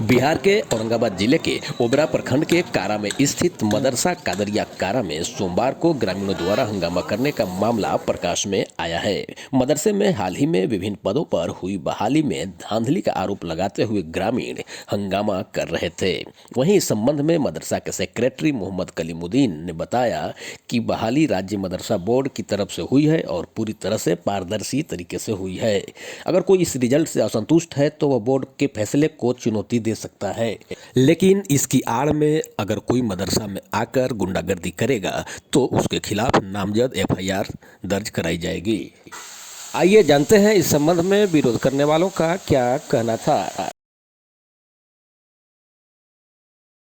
बिहार के औरंगाबाद जिले के ओबरा प्रखंड के कारा में स्थित मदरसा कादरिया कारा में सोमवार को ग्रामीणों द्वारा हंगामा करने का मामला प्रकाश में आया है। मदरसे में हाल ही में विभिन्न पदों पर हुई बहाली में धांधली का आरोप लगाते हुए ग्रामीण हंगामा कर रहे थे। वहीं इस संबंध में मदरसा के सेक्रेटरी मोहम्मद कलीमुद्दीन ने बताया कि बहाली राज्य मदरसा बोर्ड की तरफ से हुई है और पूरी तरह से पारदर्शी तरीके से हुई है। अगर कोई इस रिजल्ट से असंतुष्ट है तो वह बोर्ड के फैसले को चुनौती दे सकता है, लेकिन इसकी आड़ में अगर कोई मदरसा में आकर गुंडागर्दी करेगा तो उसके खिलाफ नामजद एफआईआर दर्ज कराई जाएगी। आइए जानते हैं इस संबंध में विरोध करने वालों का क्या कहना था।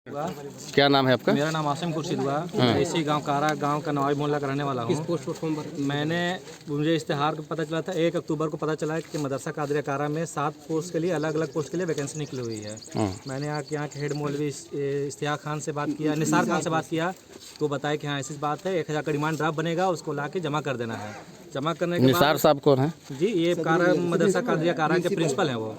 क्या नाम है आपका? मेरा नाम आसिम खुर्शीद हुआ। इसी गांव कारा गांव का नवाई मोहल्ला का रहने वाला हूँ। मुझे इश्तेहार को पता चला था 1 अक्टूबर को पता चला कि मदरसा कादरिया कारा में 7 पोस्ट के लिए अलग अलग पोस्ट के लिए वैकेंसी निकली हुई है। मैंने यहाँ के हेड मौलवी इश्तियाक खान से बात किया, निसार खान से बात किया, तो बताया कि हाँ ऐसी बात है, 1000 का डिमांड ड्राफ्ट बनेगा, उसको ला के जमा कर देना है। जमा करने के निसार साहब कौन है? जी ये कारा मदरसा कादरिया कारा के प्रिंसिपल हैं वो।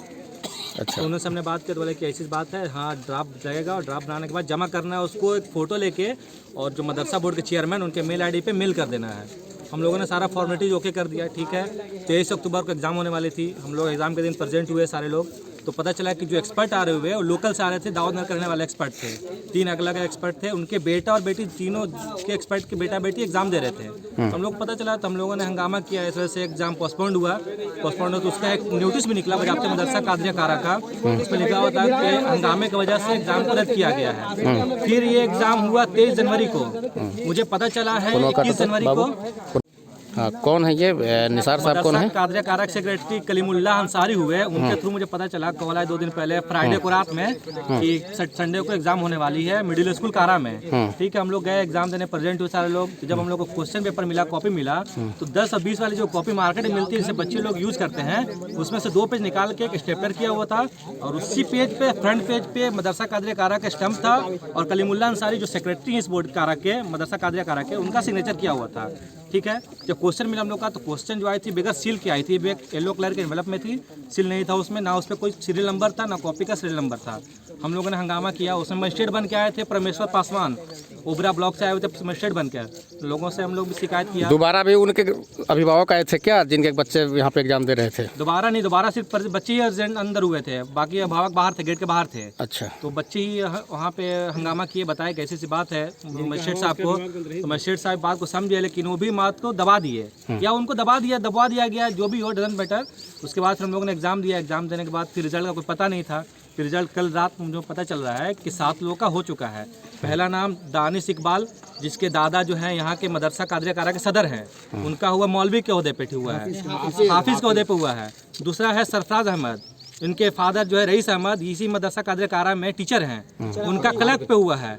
अच्छा, तो उन्होंने हमने बात की तो बोले कि ऐसी बात है, हाँ ड्राफ्ट जाएगा और ड्राफ्ट बनाने के बाद जमा करना है, उसको एक फ़ोटो लेके और जो मदरसा बोर्ड के चेयरमैन उनके मेल आईडी पे मेल कर देना है। हम लोगों ने सारा फॉर्मेलिटीज ओके कर दिया, ठीक है। 23 अक्टूबर को एग्ज़ाम होने वाली थी, हम लोग एग्ज़ाम के दिन प्रेजेंट हुए सारे लोग, तो पता चला कि जो एक्सपर्ट आ रहे हुए वो लोकल से आ रहे थे, दावत नगर करने वाले एक्सपर्ट थे। 3 अलग अलग एक्सपर्ट थे, उनके बेटा और बेटी तीनों के एक्सपर्ट के बेटा बेटी एग्जाम दे रहे थे। हम लोग पता चला तो हम लोगों ने हंगामा किया, इस वजह से एग्जाम पोस्टपोन्ड हुआ तो उसका एक नोटिस भी निकला बजाते मदरसा कादरिया कारा का, उसमें लिखा होता है कि हंगामे की वजह से एग्जाम को रद्द किया गया है। फिर ये एग्जाम हुआ 23 जनवरी को, मुझे पता चला है 21 जनवरी को। हाँ, कौन है ये निसार साहब कौन है? कादरिया कारा के सेक्रेटरी कलीमुल्लाह अंसारी हुए, उनके थ्रू मुझे पता चला कॉल आया 2 दिन पहले फ्राइडे को रात में कि संडे को एग्जाम होने वाली है मिडिल स्कूल कारा में। ठीक है, हम लोग गए एग्जाम देने, प्रेजेंट हुए सारे लोग। तो जब हम लोग को क्वेश्चन पेपर मिला, कॉपी मिला, तो 10 और 20 वाली जो कॉपी मार्केट में मिलती है जिसे बच्चे लोग यूज करते हैं, उसमें से 2 पेज निकाल के एक स्टेपलर किया हुआ था और उसी पेज पे फ्रंट पेज पे मदरसा कादरिया कारा का स्टम्प था और कलीमुल्लाह अंसारी जो सेक्रेटरी है इस बोर्ड कारा के मदरसा कादरिया कारा के, उनका सिग्नेचर किया हुआ था। ठीक है, जब क्वेश्चन मिला हम लोग का तो क्वेश्चन जो आई थी बगैर सील की आई थी, एक येलो कलर के एनवेलप में थी, सील नहीं था उसमें, ना उस पर कोई सीरियल नंबर था ना कॉपी का सीरियल नंबर था। हम लोगों ने हंगामा किया, उसमें मजिस्ट्रेट बन के आए थे परमेश्वर पासवान, ओबरा ब्लॉक से आए हुए थे मजिस्ट्रेट बन के। लोगों से हम लोग भी शिकायत किया। दोबारा भी उनके अभिभावक आए थे क्या, जिनके बच्चे यहाँ पे एग्जाम दे रहे थे? दोबारा नहीं, दोबारा सिर्फ बच्चे ही अंदर हुए थे, बाकी अभिभावक बाहर थे, गेट के बाहर थे। अच्छा, तो बच्चे ही वहाँ पे हंगामा किए, बताया कि ऐसी सी बात है मजिस्ट्रेट साहब को। तो मजिस्ट्रेट साहब बात को समझे, लेकिन वो भी बात को दबा दिए या उनको दबा दिया गया, जो भी हो डजंट मैटर। उसके बाद फिर हम लोगों ने एग्जाम दिया, एग्जाम देने के बाद फिर रिजल्ट का कोई पता नहीं था। फिर रिजल्ट कल रात मुझे पता चल रहा है कि 7 लोगों का हो चुका है। पहला नाम दानिश इकबाल, जिसके दादा जो हैं यहाँ के मदरसा कादरिया कारा के सदर हैं, उनका हुआ मौलवी के ओहदे पे हुआ है, हाफिज के ओहदे पे हुआ है। दूसरा है सरफराज अहमद, इनके फादर जो है रईस अहमद, इसी मदरसा कादरिया कारा में टीचर हैं, उनका क्लर्क पे हुआ है,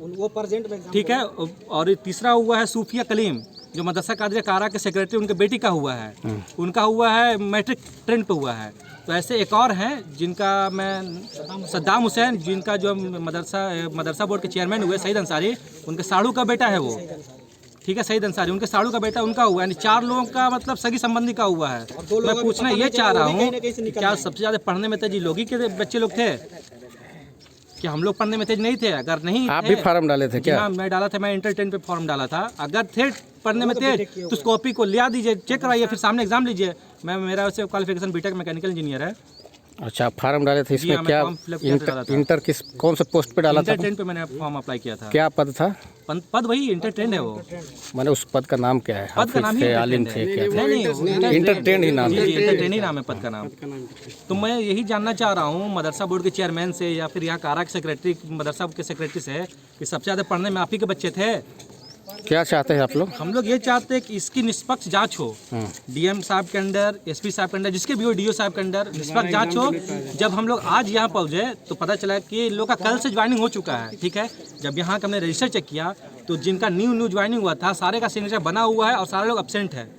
ठीक है। और तीसरा हुआ है सूफिया कलीम, जो मदरसा कादरिया कारा के सेक्रेटरी, उनके बेटी का हुआ है, उनका हुआ है मैट्रिक ट्रेंड पे हुआ है। तो ऐसे एक और हैं जिनका मैं सद्दाम हुसैन, जिनका जो मदरसा बोर्ड के चेयरमैन हुए सईद अंसारी, उनके साड़ू का बेटा है वो, ठीक है, सईद अंसारी उनके साड़ू का बेटा उनका हुआ है। यानी 4 लोगों का मतलब सगी संबंधी का हुआ है। मैं पूछना ये चाह रहा हूँ क्या सबसे ज़्यादा पढ़ने में तेजी लोग ही के बच्चे लोग थे कि हम लोग पढ़ने में तेज नहीं थे? अगर नहीं आप भी फॉर्म डाले थे क्या? हाँ, मैं डाला था, मैं इंटर 10 पे फॉर्म डाला था। अगर थे पढ़ने में तेज तो उस कॉपी को लिया दीजिए, चेक कराइए, फिर सामने एग्जाम लीजिए। मेरा वैसे क्वालिफिकेशन बीटेक मैकेनिकल इंजीनियर है। अच्छा, फार्म डाले थे इसमें? क्या इंटर किस कौन से पोस्ट पे डाला था? इंटर 10 पे मैंने फॉर्म अप्लाई किया था। क्या पद था? पद वही इंटर 10 है वो। मैंने उस पद का नाम क्या है? पद का नाम ही आलिम थे क्या? नहीं, इंटर 10 ही नाम है। इंटर 10 ही नाम है पद का नाम। तो मैं यही जानना चाह रहा हूँ मदरसा बोर्ड के चेयरमैन से या फिर यहाँ कारा के सेक्रेटरी, मदरसा के सेक्रेटरी से, कि सबसे ज़्यादा पढ़ने में आप ही के बच्चे थे। क्या चाहते हैं आप लोग? हम लोग ये चाहते हैं कि इसकी निष्पक्ष जांच हो, डीएम साहब के अंडर, एसपी साहब के अंडर, जिसके भी हो, डीओ साहब के अंडर निष्पक्ष जांच हो। जब हम लोग आज यहाँ पहुँचे तो पता चला कि इन लोग का कल से ज्वाइनिंग हो चुका है, ठीक है। जब यहाँ का हमने रजिस्टर चेक किया तो जिनका न्यू ज्वाइनिंग हुआ था सारे का सिग्नेचर बना हुआ है और सारे लोग एब्सेंट है,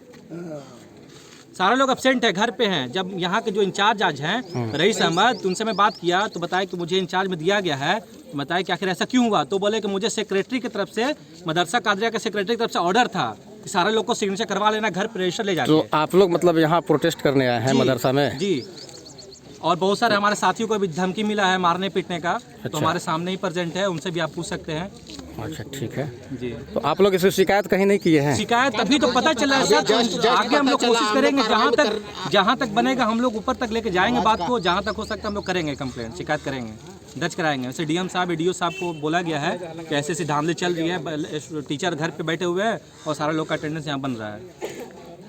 सारे लोग एब्सेंट है, घर पे हैं। जब यहाँ के जो इंचार्ज आज हैं रईस अहमद, उनसे मैं बात किया तो बताया कि मुझे इंचार्ज में दिया गया है। तो बताया कि आखिर ऐसा क्यों हुआ? तो बोले कि मुझे सेक्रेटरी की तरफ से, मदरसा कादरिया के सेक्रेटरी की तरफ से ऑर्डर था कि सारे लोग को सिग्नेचर करवा लेना, घर पर रजिस्टर ले जाके। तो आप लोग मतलब यहाँ प्रोटेस्ट करने आए हैं मदरसा में? जी। और बहुत सारे हमारे साथियों को भी धमकी मिला है मारने पीटने का। तो हमारे सामने ही प्रेजेंट है, उनसे भी आप पूछ सकते हैं। अच्छा ठीक है जी। तो आप लोग इसकी शिकायत कहीं नहीं किए हैं? शिकायत तभी तो पता चला है सर। तो आगे हम लोग कोशिश करेंगे, जहाँ तक बनेगा हम लोग ऊपर तक लेके जाएंगे बात को। जहाँ तक हो सकता है हम लोग करेंगे कंप्लेंट, शिकायत करेंगे, दर्ज कराएंगे। वैसे डीएम साहब, एडीओ साहब को बोला गया है कि ऐसी धांधली चल रही है, टीचर घर पे बैठे हुए हैं और सारे लोग का अटेंडेंस यहाँ बन रहा है।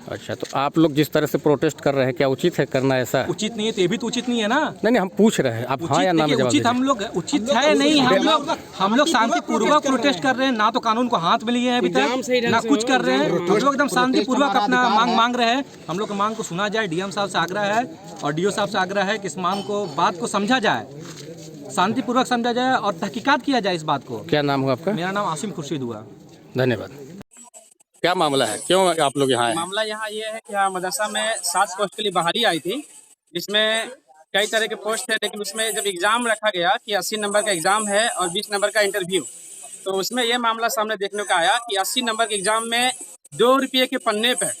अच्छा तो आप लोग जिस तरह से प्रोटेस्ट कर रहे हैं, क्या उचित है करना ऐसा? उचित नहीं है तो ये भी तो उचित नहीं है ना। नहीं हम पूछ रहे हैं, आप हाँ या ना में जवाब उचित हम लोग उचित है नहीं। हम लोग शांतिपूर्वक प्रोटेस्ट कर रहे हैं, ना तो कानून को हाथ में लिए हैं अभी तक, ना कुछ कर रहे हैं। हम लोग एकदम शांतिपूर्वक अपना मांग रहे हैं। हम लोग की मांग को सुना जाए, डीएम साहब से आग्रह है और डीओ साहब से आग्रह है कि इस मांग को, बात को समझा जाए, शांतिपूर्वक समझा जाए और तहकीकात किया जाए इस बात को। क्या नाम हुआ आपका? मेरा नाम आसिम खुर्शीद हुआ। धन्यवाद। क्या मामला है, क्यों आप लोग यहाँ आए? मामला यहाँ ये है कि यहाँ मदरसा में 7 पोस्ट के लिए बहाली आई थी, जिसमें कई तरह के पोस्ट है। लेकिन उसमें जब एग्ज़ाम रखा गया कि 80 नंबर का एग्ज़ाम है और 20 नंबर का इंटरव्यू, तो उसमें यह मामला सामने देखने को आया कि 80 नंबर के एग्ज़ाम में 2 रुपये के पन्ने पर,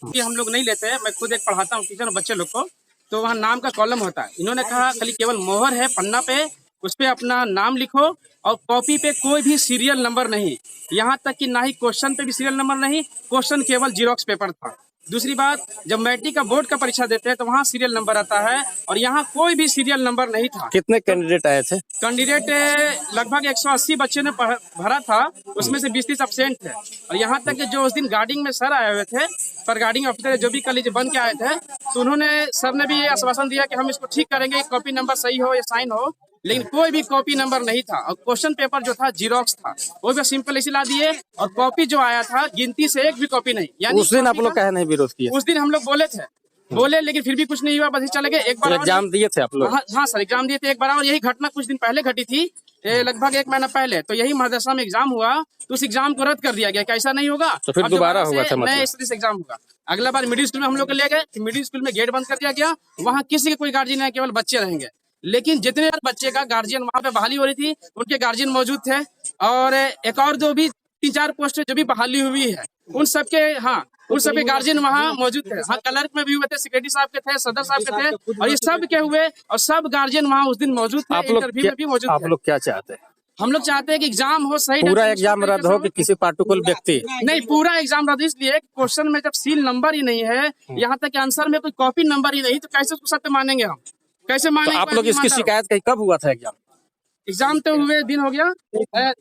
कि हम लोग नहीं लेते हैं, मैं खुद एक पढ़ाता हूँ टीचर बच्चे लोग को, तो वहाँ नाम का कॉलम होता है। इन्होंने कहा खाली केवल मोहर है पन्ना पे, उस पर अपना नाम लिखो और कॉपी पे कोई भी सीरियल नंबर नहीं। यहाँ तक कि ना ही क्वेश्चन पे भी सीरियल नंबर नहीं, क्वेश्चन केवल जीरोक्स पेपर था। दूसरी बात, जब मैट्रिक का बोर्ड का परीक्षा देते हैं तो वहाँ सीरियल नंबर आता है और यहाँ कोई भी सीरियल नंबर नहीं था। कितने कैंडिडेट आए थे? कैंडिडेट लगभग 180 बच्चे ने भरा था, उसमें से 20-30 एब्सेंट थे। और यहाँ तक कि जो उस दिन गार्डिंग में सर आए हुए थे, पर गार्डिंग ऑफिसर जो भी कॉलेज बन के आए थे, तो उन्होंने, सर ने भी ये आश्वासन दिया कि हम इसको ठीक करेंगे, कॉपी नंबर सही हो या साइन हो, लेकिन कोई भी कॉपी नंबर नहीं था। और क्वेश्चन पेपर जो था जीरोक्स था, वो भी सिंपल इसी ला दिए। और कॉपी जो आया था गिनती से एक भी कॉपी नहीं। यानी उस दिन आप लोग कहे नहीं विरोध किया? उस दिन हम लोग बोले लेकिन फिर भी कुछ नहीं हुआ, बस ही चले गए। एक बार एग्जाम दिए थे आप लोग? हाँ सर, एग्जाम दिए थे एक बार। और यही घटना कुछ दिन पहले घटी थी, लगभग 1 महीना पहले। तो यही मदरसा में एग्जाम हुआ, तो उस एग्जाम को रद्द कर दिया गया कि ऐसा नहीं होगा। तो फिर दोबारा होगा था? नए इस एग्जाम होगा। अगला बार मिडिल स्कूल में हम लोग ले गए, मिडिल स्कूल में गेट बंद कर दिया गया। वहाँ किसी के कोई गार्जियन नहीं, केवल बच्चे रहेंगे। लेकिन जितने बच्चे का गार्जियन वहाँ पे बहाली हो रही थी, उनके गार्जियन मौजूद थे। और एक और जो भी 3-4 पोस्ट जो भी बहाली हुई है, उन सबके गार्जियन वहाँ मौजूद थे। हाँ, क्लर्क में भी हुए थे, सेक्रेटरी साहब के थे, सदर साहब के थे, और ये सब के हुए और सब गार्जियन वहाँ उस दिन मौजूद थे। इंटरव्यू में भी मौजूद थे। आप लोग क्या चाहते हैं? हम लोग चाहते हैं कि एग्जाम हो सही, पूरा एग्जाम रद्द हो कि किसी पार्टिकुलर व्यक्ति? नहीं, पूरा एग्जाम रद्द इसलिए क्वेश्चन में जब सील नंबर ही नहीं है, यहाँ तक कि आंसर में कोई कॉपी नंबर ही नहीं, तो कैसे उसको सत्य मानेंगे हम? कैसे मानेंगे? तो आप लोग इसकी शिकायत कहीं कब हुआ था एग्जाम? एग्जाम तो हुए दिन हो गया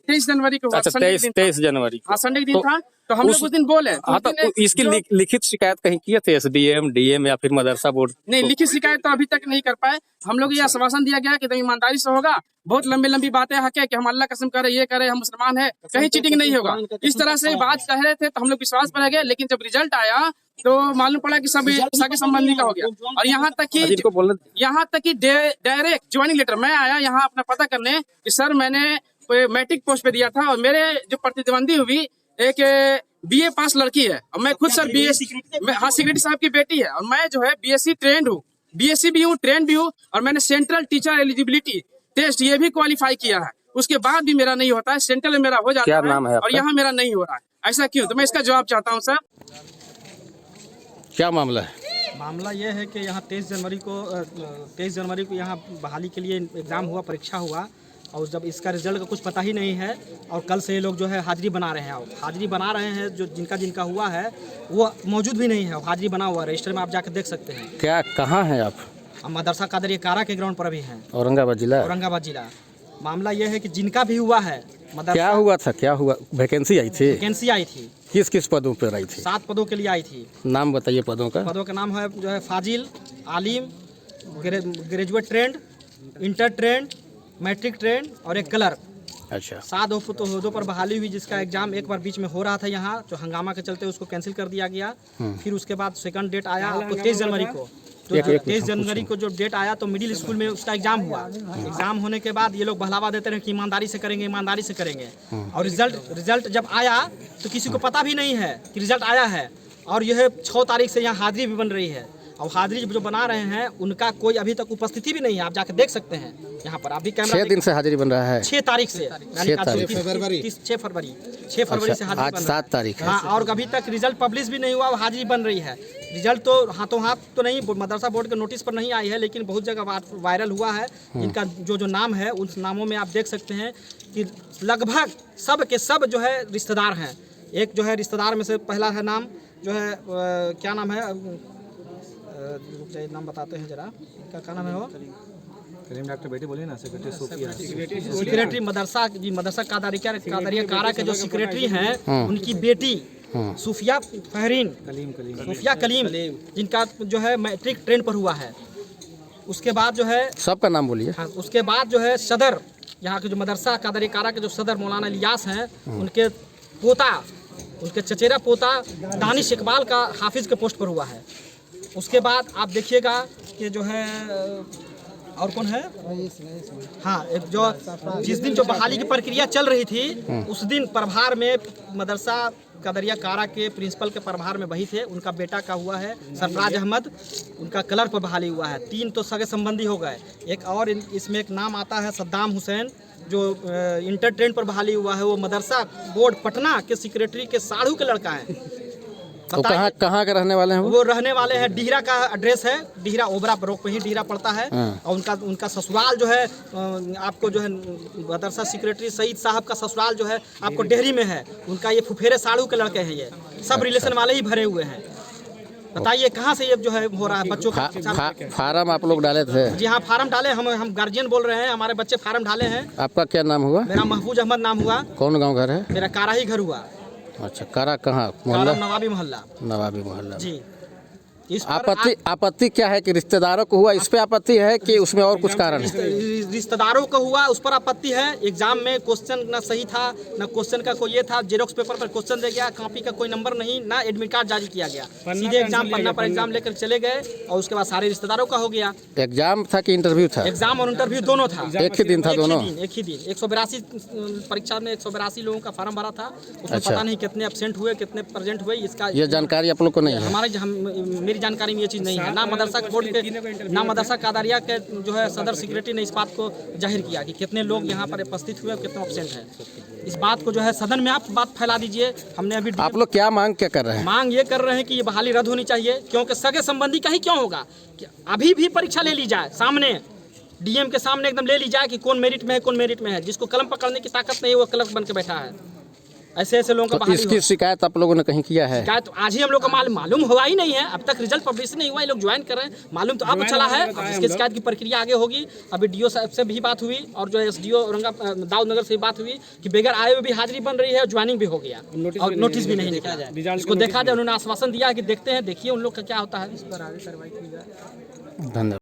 23 जनवरी को। अच्छा 23 जनवरी। हाँ, संडे के दिन था। तो हम लोग उस दिन बोले। हाँ, तो इसकी लिखित शिकायत कहीं किए थे SDM, DM या फिर मदरसा बोर्ड? नहीं, लिखित शिकायत तो अभी तक नहीं कर पाए। हम लोग ये आश्वासन दिया गया कि ईमानदारी से होगा। बहुत लंबी बातें हक है कि हम अल्लाह कसम करे, ये करे, हम मुसलमान है, कहीं चीटिंग नहीं होगा, इस तरह से बात कह रहे थे। तो हम लोग विश्वास पर रह गए। लेकिन जब रिजल्ट आया तो मालूम पड़ा कि सब सगे संबंधी का हो गया। और यहाँ तक कि डायरेक्ट ज्वाइनिंग लेटर मैं आया यहाँ अपना पता करने कि सर मैंने मैट्रिक पोस्ट पे दिया था और मेरे जो प्रतिद्वंदी हुई एक BA पास लड़की है और मैं खुद सर BSc, हाँ, सेक्रेटरी साहब की बेटी है। और मैं जो है BSc ट्रेंड हूँ, BSc भी हूँ, ट्रेंड भी हूँ। और मैंने सेंट्रल टीचर एलिजिबिलिटी टेस्ट ये भी क्वालिफाई किया है। उसके बाद भी मेरा नहीं होता है, सेंट्रल में मेरा हो जाता है। नाम है और यहाँ मेरा नहीं हो रहा है, ऐसा क्यों? तो मैं इसका जवाब चाहता हूँ सर। क्या मामला है? मामला ये है कि यहाँ 23 जनवरी को यहाँ बहाली के लिए एग्ज़ाम हुआ, परीक्षा हुआ। और जब इसका रिजल्ट का कुछ पता ही नहीं है और कल से ये लोग जो है हाजिरी बना रहे हैं। और हाजिरी बना रहे हैं जो जिनका हुआ है वो मौजूद भी नहीं है। हाजिरी बना हुआ रजिस्टर में आप जाकर देख सकते हैं। क्या, कहाँ हैं आप? हम मदरसा कादरिया कारा के ग्राउंड पर अभी हैं, औरंगाबाद जिला। मामला ये है कि जिनका भी हुआ है क्या हुआ था? क्या हुआ? वैकेंसी आई थी? वैकेंसी आई थी। किस पदों पर आई थी? 7 पदों के लिए आई थी। नाम बताइए पदों का। पदों का नाम है जो है फाजिल, आलिम, graduate trained, inter trained, matric trained और एक क्लर्क। अच्छा, 7 पदों पर बहाली हुई, जिसका एग्जाम एक बार बीच में हो रहा था यहाँ, जो हंगामा के चलते उसको कैंसिल कर दिया गया। फिर उसके बाद सेकंड डेट आया आपको 23 जनवरी को। तो 23 जनवरी को जो डेट आया तो मिडिल स्कूल में उसका एग्जाम हुआ। एग्जाम होने के बाद ये लोग बहलावा देते रहे कि ईमानदारी से करेंगे। और रिजल्ट जब आया तो किसी को पता भी नहीं है कि रिजल्ट आया है। और यह 6 तारीख से यहाँ हाजिरी भी बन रही है। और हाजिरी जो बना रहे हैं उनका कोई अभी तक उपस्थिति भी नहीं है। आप जाके देख सकते हैं यहाँ पर अभी कैमरा 6 दिन से हाजिरी बन रहा है। 6 तारीख से 6 तारीख 6 फरवरी से हाजिरी आज बन रहा 7 तारीख है। हाँ, और अभी तक रिजल्ट पब्लिश भी नहीं हुआ, हाजिरी बन रही है। रिजल्ट तो हाथों हाथ तो नहीं, मदरसा बोर्ड के नोटिस पर नहीं आई है, लेकिन बहुत जगह वायरल हुआ है। इनका जो नाम है उस नामों में आप देख सकते हैं कि लगभग सब के सब जो है रिश्तेदार हैं। एक जो है रिश्तेदार में से पहला है नाम जो है क्या नाम है, रुक जाइए नाम बताते हैं जरा, इनका क्या नाम है वो, करीम डॉक्टर बेटे बोले ना, सेक्रेटरी सोफिया, सेक्रेटरी मदरसा कादरिया कारा के जो सेक्रेटरी हैं उनकी बेटी सूफिया फहरीन सूफिया कलीम, जिनका जो है मैट्रिक ट्रेन पर हुआ है। उसके बाद जो है सबका नाम बोलिए। हाँ, उसके बाद जो है सदर यहाँ के जो मदरसा कादरिया कारा के जो सदर मौलाना इलियास हैं, उनके पोता, उनके चचेरा पोता दानिश इकबाल का हाफिज के पोस्ट पर हुआ है। उसके बाद आप देखिएगा कि जो है और कौन है, हाँ, एक जो जिस दिन जो बहाली की प्रक्रिया चल रही थी उस दिन प्रभार में मदरसा कादरिया कारा के प्रिंसिपल के प्रभार में वही थे, उनका बेटा का हुआ है सरफराज अहमद, उनका कलर पर बहाली हुआ है। 3 तो सगे संबंधी हो गए। एक और इसमें एक नाम आता है सद्दाम हुसैन, जो इंटर ट्रेन पर बहाली हुआ है, वो मदरसा बोर्ड पटना के सेक्रेटरी के साढ़ू के लड़का है। तो कहाँ के रहने वाले हैं वो रहने वाले हैं डीहरा का एड्रेस है, डीहरा ओबरा रोक पे ही डीहरा पड़ता है। और उनका ससुराल जो है आपको जो है मदरसा सेक्रेटरी सईद साहब का ससुराल जो है आपको डेहरी में है। उनका ये फुफेरे साड़ू के लड़के हैं, ये सब रिलेशन वाले ही भरे हुए हैं। बताइए कहाँ से ये जो है हो रहा है बच्चों का फार्म आप लोग डाले थे? जी हाँ, फार्म डाले, हम गार्जियन बोल रहे हैं, हमारे बच्चे फार्म डाले हैं। आपका क्या नाम हुआ? मेरा महफूज अहमद नाम हुआ। कौन गांव घर है? मेरा कारा ही घर हुआ। अच्छा, कारा कहाँ? कारा नवाबी मोहल्ला। नवाबी मोहल्ला जी। इस आपत्ति क्या है कि रिश्तेदारों को हुआ, इस पे आपत्ति है कि उसमें और कुछ कारण है? रिश्तेदारों को हुआ उस पर आपत्ति है। एग्जाम में क्वेश्चन ना सही था, ना क्वेश्चन का कोई ये था, जेरोक्स पेपर पर क्वेश्चन दे गया, कॉपी का कोई नंबर नहीं, ना एडमिट कार्ड जारी किया गया, सीधे एग्जाम पन्ना पर एग्जाम लेकर चले गए और उसके बाद सारे रिश्तेदारों का हो गया। एग्जाम था कि इंटरव्यू था? एग्जाम और इंटरव्यू दोनों था, एक ही दिन था दोनों? एक ही दिन। 182 परीक्षा में 182 लोगों का फार्म भरा था, उसमें पता नहीं कितने एब्सेंट हुए कितने प्रेजेंट हुए, इसका ये जानकारी आप लोग को नहीं है? मेरी जानकारी में ये चीज़ नहीं है। ना मदरसा बोर्ड के, ना मदरसा कादरिया के जो है सदर सेक्रेटरी ने इस बात को जाहिर किया कि कितने लोग यहाँ पर उपस्थित हुए, कितने एब्सेंट हैं। इस बात को जो है सदन में आप बात फैला दीजिए। हमने अभी आप लोग क्या मांग क्या कर रहे हैं? मांग ये कर रहे हैं कि ये बहाली रद्द होनी चाहिए, क्योंकि सगे संबंधी का ही क्यों होगा। अभी भी परीक्षा ले ली जाए, सामने डीएम के सामने एकदम ले ली जाए कि कौन मेरिट में है, कौन मेरिट में है। जिसको कलम पकड़ने की ताकत नहीं है वो क्लर्क बन के बैठा है। ऐसे ऐसे लोगों का तो इसकी शिकायत आप लोगों ने कहीं किया है? शिकायत तो आज ही हम लोग को मालूम हुआ ही नहीं है, अब तक रिजल्ट पब्लिश नहीं हुआ, ये लोग ज्वाइन कर रहे हैं, मालूम तो अब चला है। इसकी शिकायत की प्रक्रिया आगे होगी। अभी डीओ साहब से भी बात हुई और जो एसडीओ दाऊद नगर से भी बात हुई कि बगैर आए हुए भी हाजिरी बन रही है और ज्वाइनिंग भी हो गया और नोटिस भी नहीं निकला। इसको देखा जाए, उन्होंने आश्वासन दिया कि देखते हैं, देखिए उन लोग का क्या होता है। इस पर आगे कार्रवाई की जाए। धन्यवाद।